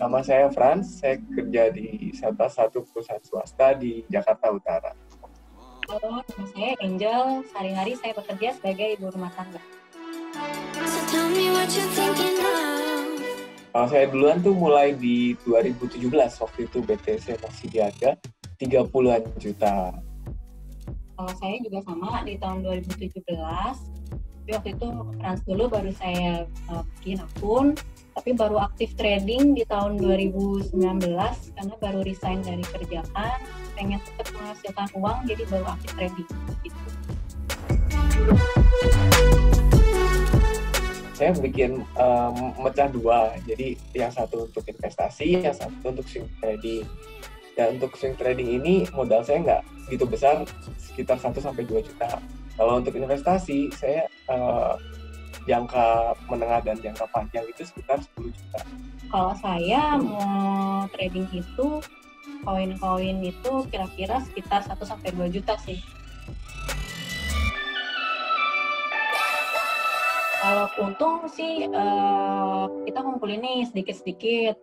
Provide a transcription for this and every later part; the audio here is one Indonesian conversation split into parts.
Nama saya Franz, saya kerja di salah satu perusahaan swasta di Jakarta Utara. Halo, nama saya Angel. Sehari-hari saya bekerja sebagai ibu rumah tangga. Kalau saya duluan tuh mulai di 2017, waktu itu BTC masih di harga 30-an juta. Kalau saya juga sama di tahun 2017. Tapi waktu itu trans dulu baru saya bikin akun. Tapi baru aktif trading di tahun 2019 karena baru resign dari kerjaan. Pengen tetap menghasilkan uang, jadi baru aktif trading. Gitu. Saya bikin mecah dua, jadi yang satu untuk investasi, yang satu untuk swing trading. Dan untuk swing trading ini modal saya nggak gitu besar, sekitar 1-2 juta. Kalau untuk investasi, saya jangka menengah dan jangka panjang itu sekitar 10 juta. Kalau saya mau trading itu, koin-koin itu kira-kira sekitar 1-2 juta sih. Kalau untung sih kita kumpulin nih sedikit-sedikit,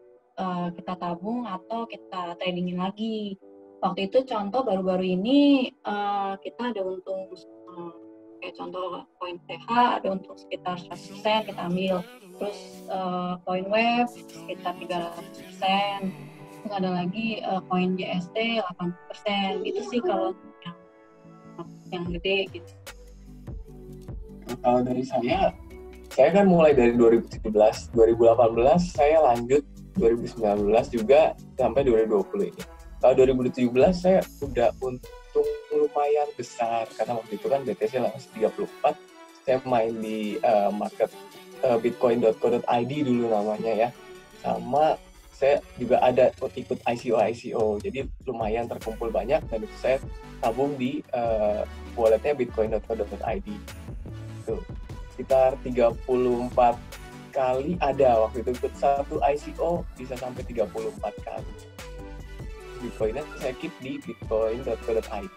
kita tabung atau kita tradingin lagi. Waktu itu contoh baru-baru ini kita ada untung, kayak contoh koin TH ada untung sekitar 100% kita ambil. Terus koin web sekitar 300%. Terus ada lagi koin JST 80%. Itu sih kalau yang gede gitu. Kalau dari saya kan mulai dari 2017, 2018 saya lanjut 2019 juga sampai 2020 ini. Kalau 2017 saya udah untung lumayan besar karena waktu itu kan BTC langsung 34. Saya main di market bitcoin.co.id dulu namanya ya. Sama saya juga ada ikut ICO, jadi lumayan terkumpul banyak dan itu saya tabung di walletnya bitcoin.co.id. Tuh, sekitar 34 kali ada waktu itu ikut satu ICO bisa sampai 34 kali. Bitcoinnya saya keep di bitcoin.co.id.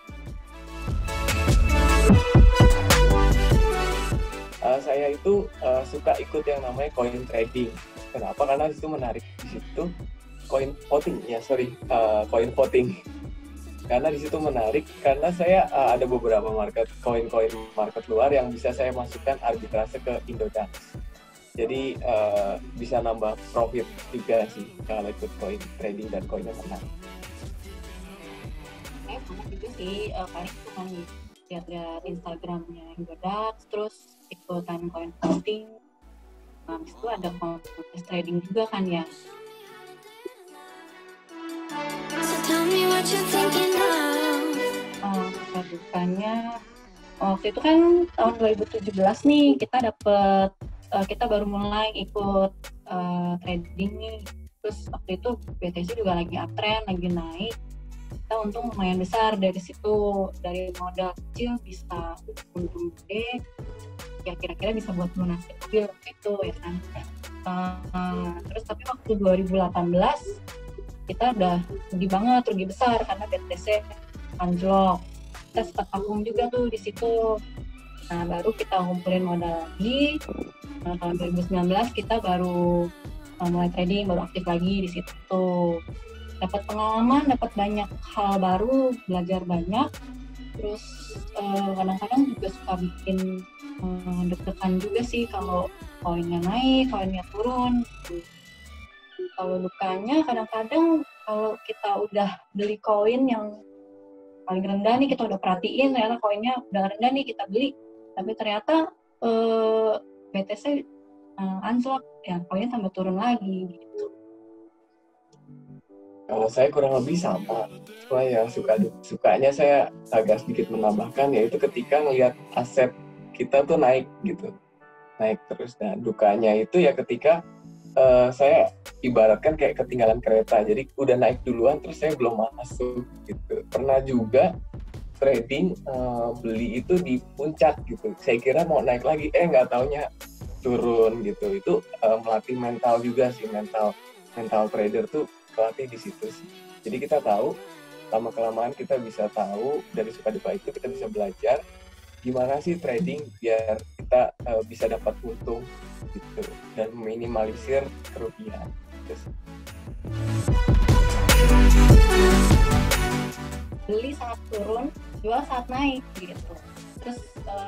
Saya itu suka ikut yang namanya coin trading. Kenapa? Karena itu menarik di situ coin voting. Karena di situ menarik karena saya ada beberapa koin market luar yang bisa saya masukkan arbitrase ke Indodax. Jadi bisa nambah profit juga sih kalau ikut coin trading dan koinnya menarik. Saya sama juga sih, paling cuma lihat Instagramnya Indodax, terus ikutan coin voting. Habis itu ada kontes trading juga kan ya. Dukanya waktu itu kan tahun 2017 nih kita baru mulai ikut trading nih. Terus waktu itu BTC juga lagi uptrend, lagi naik. Kita untung lumayan besar dari situ, dari modal kecil bisa untung gede, ya kira-kira bisa buat lunasi mobil itu ya kan. Terus tapi waktu 2018 kita udah rugi besar karena BTC anjlok. Kita sempat vakum juga tuh di situ. Nah, baru kita ngumpulin modal lagi. Tahun 2019 kita baru mulai trading, baru aktif lagi di situ. Dapat pengalaman, dapat banyak hal baru, belajar banyak. Terus kadang-kadang juga suka bikin deg-degan juga sih kalau koinnya naik, koinnya turun. Kalau dukanya kadang-kadang kalau kita udah beli koin yang paling rendah nih, kita udah perhatiin ternyata koinnya udah rendah nih kita beli, tapi ternyata BTC anjlok, ya koinnya tambah turun lagi gitu. Kalau saya kurang lebih sama, cuma yang sukanya saya agak sedikit menambahkan, yaitu ketika ngelihat aset kita tuh naik gitu, naik terus. Dan dukanya itu ya ketika saya ibaratkan kayak ketinggalan kereta, jadi udah naik duluan terus saya belum masuk gitu. Pernah juga trading beli itu di puncak gitu, saya kira mau naik lagi, nggak taunya turun gitu. Itu melatih mental juga sih, mental trader tuh pelatih di situ sih. Jadi kita tahu, lama-kelamaan kita bisa tahu dari suka duka itu, kita bisa belajar gimana sih trading biar kita bisa dapat untung gitu dan minimalisir kerugian. Terus Beli saat turun, jual saat naik gitu. Terus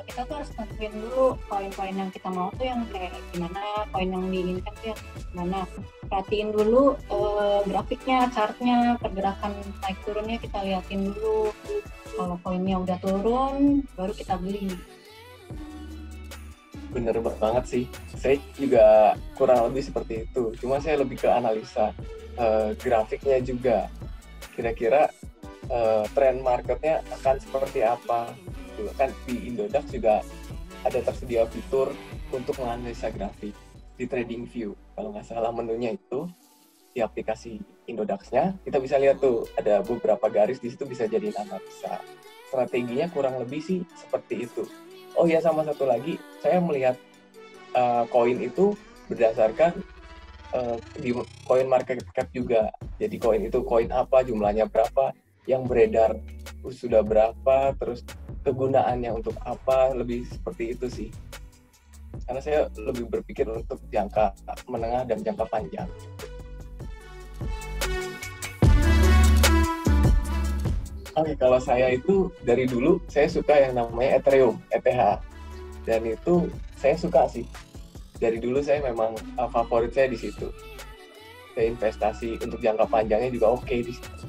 kita tuh harus tentuin dulu koin-koin yang kita mau tuh yang kayak gimana, koin yang diinginkan tuh yang gimana. Perhatiin dulu grafiknya, chartnya, pergerakan naik turunnya kita liatin dulu. Kalau koinnya udah turun, baru kita beli. Bener banget sih, saya juga kurang lebih seperti itu. Cuma saya lebih ke analisa grafiknya juga. Kira-kira tren marketnya akan seperti apa. Kan di Indodax juga ada tersedia fitur untuk menganalisa grafik di TradingView. Kalau nggak salah menunya itu di aplikasi Indodax-nya, kita bisa lihat tuh ada beberapa garis di situ bisa jadi analisa. Strateginya kurang lebih sih seperti itu. Oh ya, sama satu lagi, saya melihat koin itu berdasarkan di koin market cap juga. Jadi koin itu koin apa, jumlahnya berapa, yang beredar sudah berapa, terus kegunaannya untuk apa, lebih seperti itu sih. Karena saya lebih berpikir untuk jangka menengah dan jangka panjang. Oke, kalau saya itu dari dulu saya suka yang namanya Ethereum, ETH. Dan itu saya suka sih. Dari dulu saya memang favorit saya di situ. Saya investasi untuk jangka panjangnya juga oke di situ.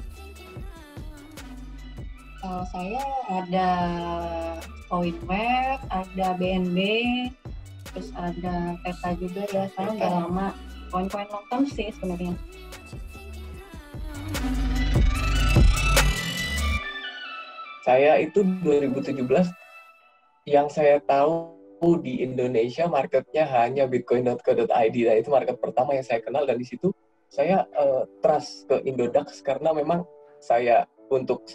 Saya ada Coinweb, ada BNB, terus ada Theta juga ya. Sekarang udah lama. Koin-koin long term sih sebenarnya. Saya itu 2017 yang saya tahu di Indonesia marketnya hanya bitcoin.co.id, dan itu market pertama yang saya kenal, dan di situ saya trust ke Indodax karena memang saya untuk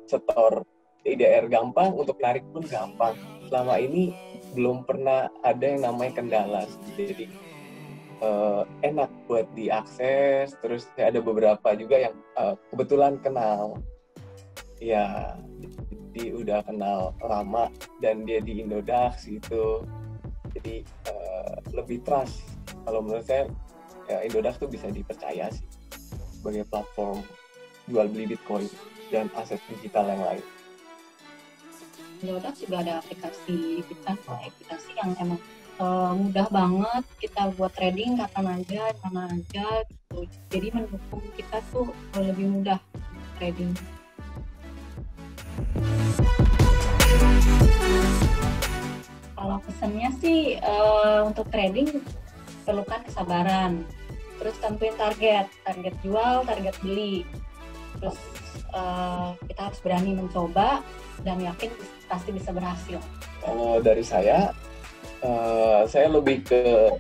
setor IDR gampang, untuk narik pun gampang. Selama ini belum pernah ada yang namanya kendala, jadi enak buat diakses. Terus ada beberapa juga yang kebetulan kenal, ya jadi udah kenal lama dan dia di Indodax gitu, jadi lebih trust. Kalau menurut saya ya, Indodax tuh bisa dipercaya sih sebagai platform jual beli Bitcoin dan aset digital yang lain. Indodax juga ada aplikasi yang emang mudah banget kita buat trading kapan aja, mana aja gitu. Jadi mendukung kita tuh lebih mudah trading. Kalau pesannya sih untuk trading perlukan kesabaran, terus tentuin target jual, target beli, terus kita harus berani mencoba dan yakin pasti bisa berhasil. Dari saya lebih ke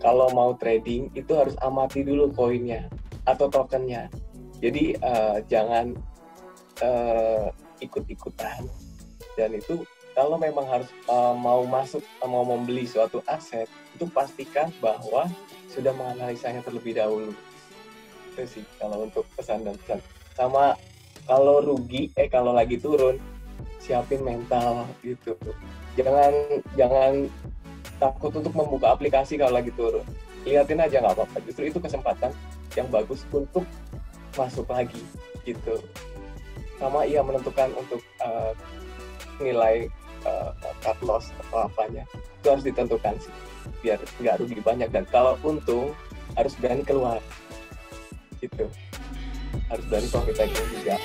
kalau mau trading itu harus amati dulu koinnya atau tokennya. Jadi jangan ikut-ikutan, dan itu kalau memang harus mau membeli suatu aset, itu pastikan bahwa sudah menganalisanya terlebih dahulu. Itu sih kalau untuk pesan dan pesan. Sama kalau rugi, kalau lagi turun, siapin mental gitu. Jangan takut untuk membuka aplikasi kalau lagi turun. Liatin aja nggak apa-apa. Justru itu kesempatan yang bagus untuk masuk lagi gitu. Sama menentukan untuk nilai cut loss atau apanya, itu harus ditentukan sih biar nggak rugi banyak. Dan kalau untung harus berani keluar gitu, harus berani profit taking juga.